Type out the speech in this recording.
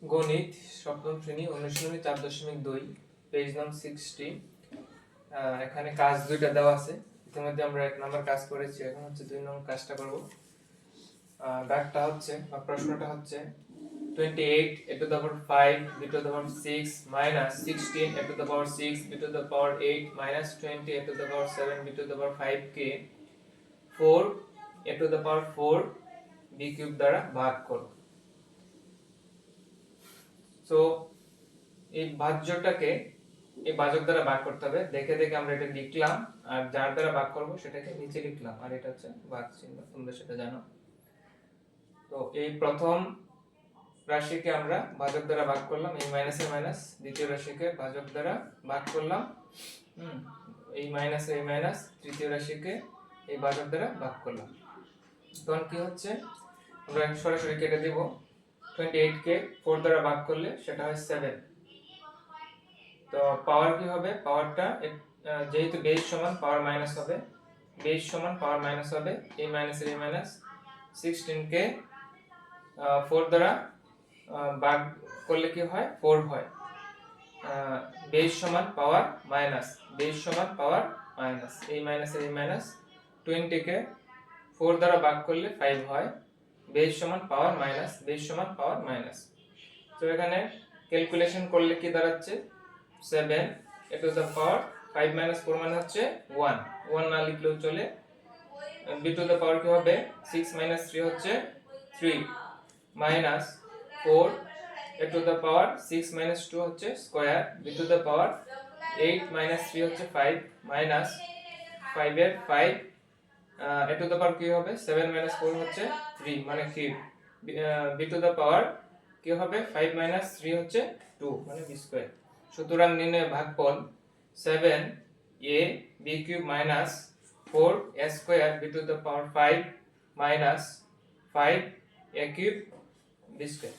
গণিত সপ্তম শ্রেণী অনুশীলনী 4.2 পেজ নং 60। এখানে কাজ দুইটা দেওয়া আছে। ইতিমধ্যে আমরা 1 নম্বর কাজ করেছি, এখন হচ্ছে 2 নম্বর কাজটা করব। দাগটা হচ্ছে বা প্রশ্নটা হচ্ছে 28 a to the power 5 b to the power 6 minus 16 a to the power 6 b to the power 8 minus 20 a to the power 7 b to the power 5 K 4 a to the power 4 b cube দ্বারা ভাগ করো। So এই ভাজ্যটাকে এই ভাজক দ্বারা ভাগ করতে হবে। দেখে দেখে আমরা এটা লিখলাম, আর যার দ্বারা ভাগ করব সেটাকে নিচে লিখলাম, আর এটা হচ্ছে ভাগ চিহ্ন, তোমরা সেটা জানো। তো এই প্রথম রাশিকে আমরা ভাজক দ্বারা ভাগ করলাম, এই মাইনাসের মাইনাস। দ্বিতীয় রাশিকে ভাজক দ্বারা ভাগ করলাম, এই মাইনাসের এই মাইনাস। তৃতীয় রাশিকে এই ভাজক দ্বারা ভাগ করলাম। তখন কি হচ্ছে, আমরা সরাসরি কেটে দেব। 28 কে 4 দ্বারা ভাগ করলে সেটা হয় 7। তো পাওয়ার কি হবে, পাওয়ারটা যেহেতু বেস সমান পাওয়ার মাইনাস হবে, বেস সমান পাওয়ার মাইনাস হবে, এই মাইনাস এর মাইনাস। 16 কে 4 দ্বারা ভাগ করলে কি হয়, 4 হয়। বেস সমান পাওয়ার মাইনাস, বেস সমান পাওয়ার মাইনাস, এই মাইনাস এর মাইনাস। 20 কে 4 দ্বারা ভাগ করলে 5 হয়, বেস সমান পাওয়ার মাইনাস, বেস সমান পাওয়ার মাইনাস। তো এখানে ক্যালকুলেশন করলে কি দাঁড়াচ্ছে, 7 a to the power 5 minus 4 মানে হচ্ছে 1 1 না লিখলেও চলে। b to the power কি হবে, 6 minus 3 হচ্ছে 3 minus 4 a to the power 6 minus 2 হচ্ছে square, b to the power 8 minus 3 হচ্ছে 5 minus 5 এর 5 a to the power কি হবে, 7 minus 4 হচ্ছে 3 মানে cube. b to the power কি হবে, 5 minus 3 হচ্ছে 2 মানে b স্কয়ার। সুতরাং নির্ণয় ভাগফল 7a b cube minus 4a square b to the power 5 minus 5a cube b square.